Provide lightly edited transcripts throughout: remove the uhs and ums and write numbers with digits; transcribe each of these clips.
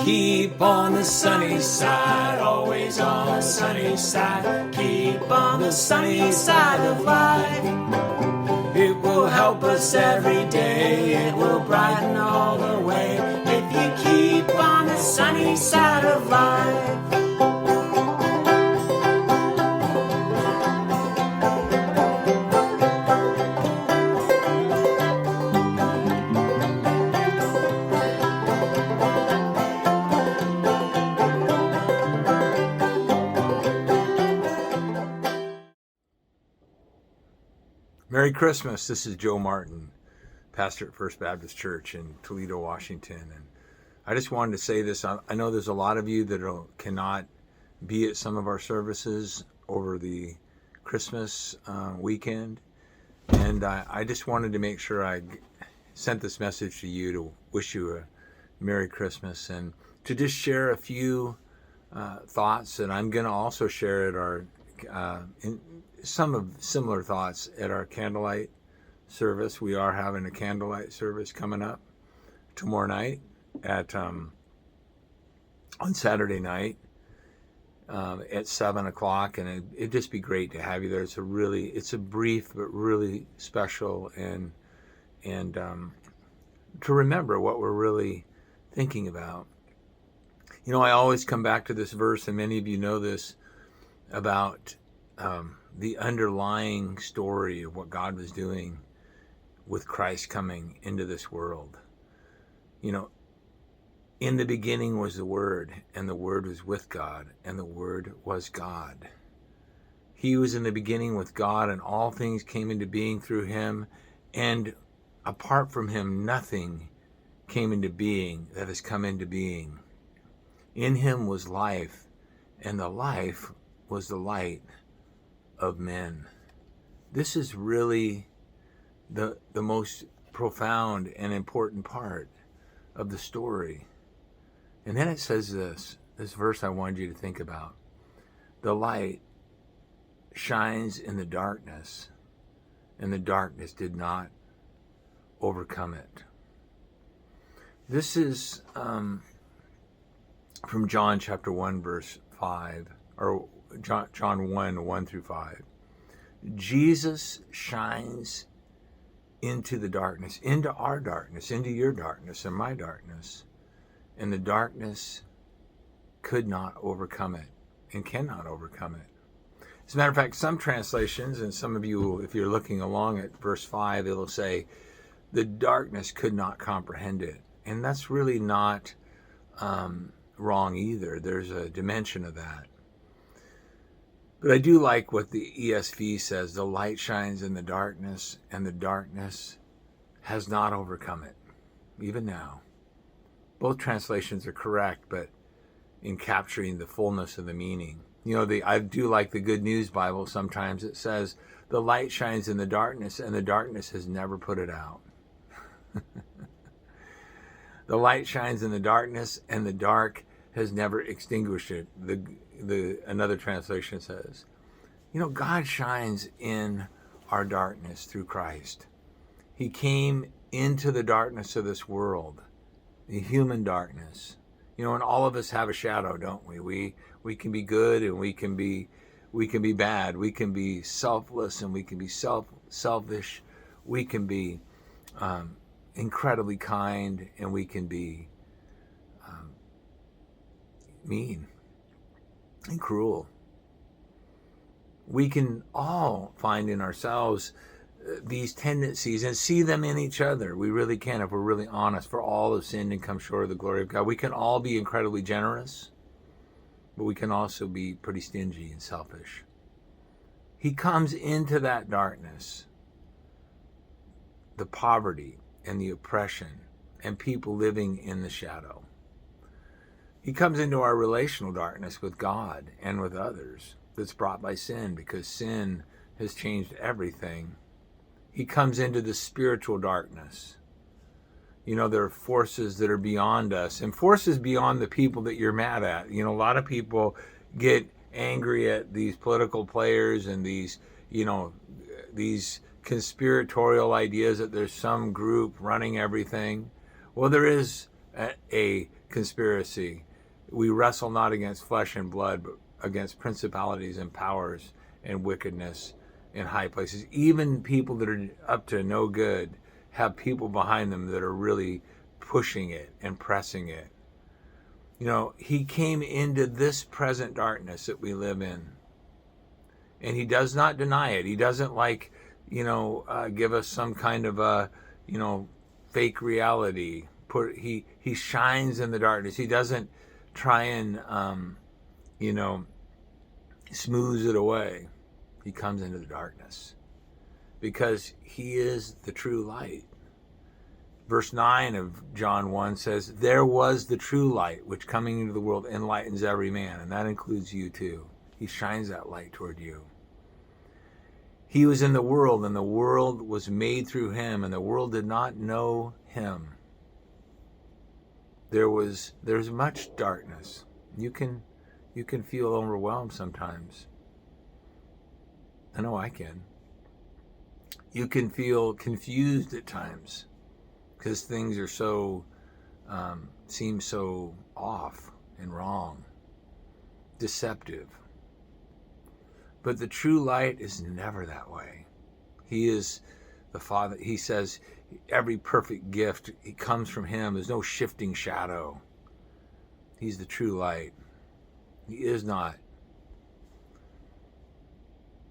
Keep on the sunny side, always on the sunny side. Keep on the sunny side of life. It will help us every day, it will brighten all the way. If you keep on the sunny side of life. Merry Christmas. This is Joe Martin, pastor at First Baptist Church in Toledo, Washington. And I just wanted to say this. I know there's a lot of you that cannot be at some of our services over the Christmas weekend. And I just wanted to make sure I sent this message to you to wish you a Merry Christmas and to just share a few thoughts. And I'm going to also share at our some of similar thoughts at our candlelight service. We are having a candlelight service coming up tomorrow night at on Saturday night at 7:00, and it'd just be great to have you there. It's a brief but really special and to remember what we're really thinking about. You know, I always come back to this verse, and many of you know this, about the underlying story of what God was doing with Christ coming into this world. You know, in the beginning was the Word, and the Word was with God, and the Word was God. He was in the beginning with God, and all things came into being through him, and apart from him, nothing came into being that has come into being. In him was life, and the life was the light of men. This is really the most profound and important part of the story. And then it says this verse I wanted you to think about. The light shines in the darkness, and the darkness did not overcome it. This is from John chapter 1 verse 5, or John 1 through 5. Jesus shines into the darkness, into our darkness, into your darkness and my darkness. And the darkness could not overcome it and cannot overcome it. As a matter of fact, some translations, and some of you, if you're looking along at verse 5, it'll say, the darkness could not comprehend it. And that's really not wrong either. There's a dimension of that. But I do like what the ESV says, the light shines in the darkness, and the darkness has not overcome it, even now. Both translations are correct, but in capturing the fullness of the meaning. You know, I do like the Good News Bible. Sometimes it says, the light shines in the darkness, and the darkness has never put it out. The light shines in the darkness, and the dark has never extinguished it. Another translation says, you know, God shines in our darkness through Christ. He came into the darkness of this world, the human darkness. You know, and all of us have a shadow, don't we? We can be good, and we can be bad. We can be selfless, and we can be selfish. We can be incredibly kind, and we can be mean and cruel. We can all find in ourselves these tendencies and see them in each other. We really can, if we're really honest. For all have sinned and come short of the glory of God. We can all be incredibly generous, but we can also be pretty stingy and selfish. He comes into that darkness, the poverty and the oppression and people living in the shadow. He comes into our relational darkness with God and with others that's brought by sin, because sin has changed everything. He comes into the spiritual darkness. You know, there are forces that are beyond us, and forces beyond the people that you're mad at. You know, a lot of people get angry at these political players and these conspiratorial ideas that there's some group running everything. Well, there is a conspiracy. We wrestle not against flesh and blood, but against principalities and powers and wickedness in high places. Even people that are up to no good have people behind them that are really pushing it and pressing it. You know, he came into this present darkness that we live in, and he does not deny it. He doesn't give us some kind of a, fake reality. He shines in the darkness. He doesn't try and, smooth it away. He comes into the darkness because he is the true light. Verse 9 of John 1 says, there was the true light, which coming into the world enlightens every man. And that includes you too. He shines that light toward you. He was in the world, and the world was made through him, and the world did not know him. There's much darkness. You can feel overwhelmed sometimes. I know I can. You can feel confused at times because things are so seem so off and wrong, deceptive. But the true light is never that way. He is the Father. He says every perfect gift, it comes from him. There's no shifting shadow. He's the true light. He is not,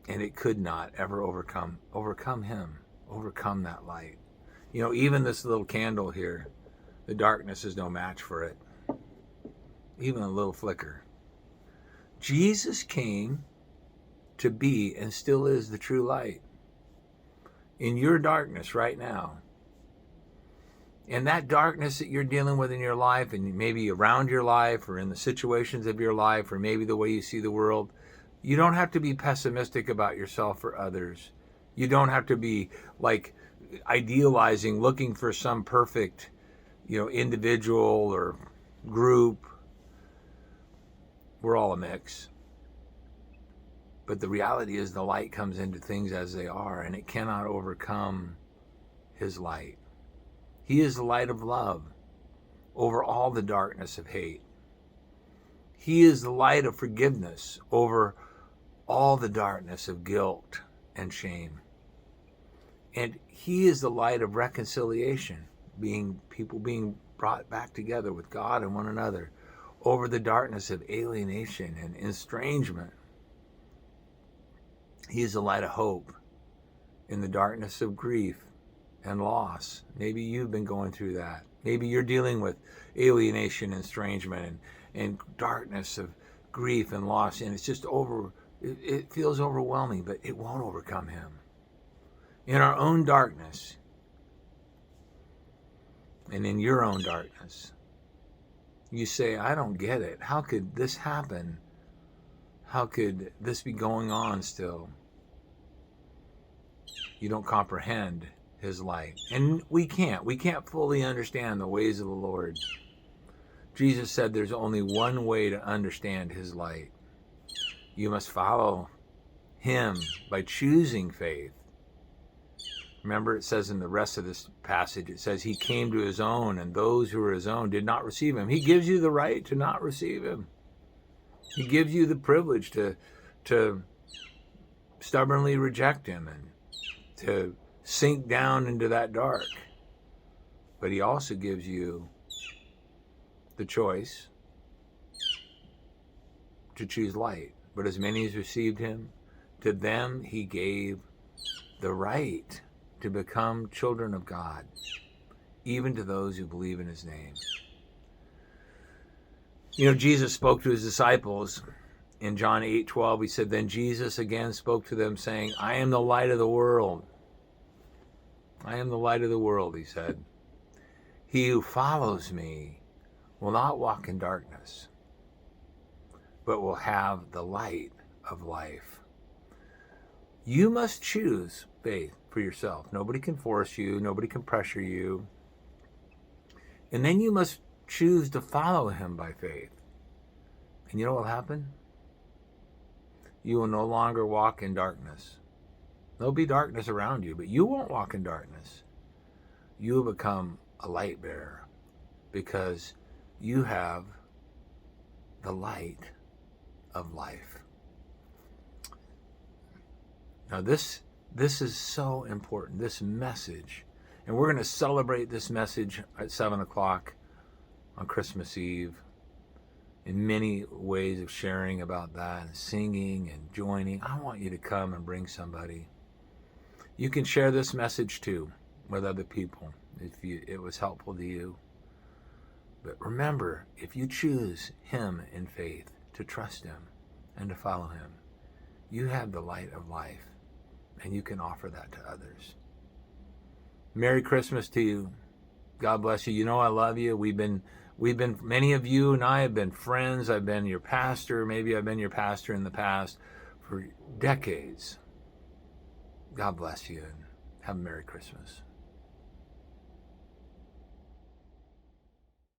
and it could not ever overcome him, overcome that light. You know, even this little candle here, the darkness is no match for it. Even a little flicker. Jesus came to be and still is the true light in your darkness right now. And that darkness that you're dealing with in your life, and maybe around your life or in the situations of your life, or maybe the way you see the world, you don't have to be pessimistic about yourself or others. You don't have to be like idealizing, looking for some perfect, individual or group. We're all a mix. But the reality is the light comes into things as they are, and it cannot overcome his light. He is the light of love over all the darkness of hate. He is the light of forgiveness over all the darkness of guilt and shame. And he is the light of reconciliation, people being brought back together with God and one another over the darkness of alienation and estrangement. He is the light of hope in the darkness of grief and loss. Maybe you've been going through that. Maybe you're dealing with alienation and estrangement and darkness of grief and loss, and it's just it feels overwhelming, but it won't overcome him. In our own darkness, and in your own darkness, you say, I don't get it. How could this happen? How could this be going on still? You don't comprehend his light. And we can't fully understand the ways of the Lord. Jesus said there's only one way to understand his light. You must follow him by choosing faith. Remember, it says in the rest of this passage, it says he came to his own, and those who were his own did not receive him. He gives you the right to not receive him. He gives you the privilege to stubbornly reject him and to sink down into that dark. But he also gives you the choice to choose light. But as many as received him, to them he gave the right to become children of God, even to those who believe in his name. Jesus spoke to his disciples in John 8:12. He said, then Jesus again spoke to them, saying, I am the light of the world. I am the light of the world, he said. He who follows me will not walk in darkness, but will have the light of life. You must choose faith for yourself. Nobody can force you. Nobody can pressure you. And then you must choose to follow him by faith. And you know what will happen? You will no longer walk in darkness. There'll be darkness around you, but you won't walk in darkness. You will become a light bearer because you have the light of life. Now this is so important, this message. And we're going to celebrate this message at 7 o'clock on Christmas Eve in many ways of sharing about that and singing and joining. I want you to come and bring somebody. You can share this message too with other people if it was helpful to you. But remember, if you choose him in faith, to trust him and to follow him, you have the light of life, and you can offer that to others. Merry Christmas to you. God bless you. You know I love you. We've been many of you and I have been friends. I've been your pastor. Maybe I've been your pastor in the past for decades. God bless you, and have a Merry Christmas.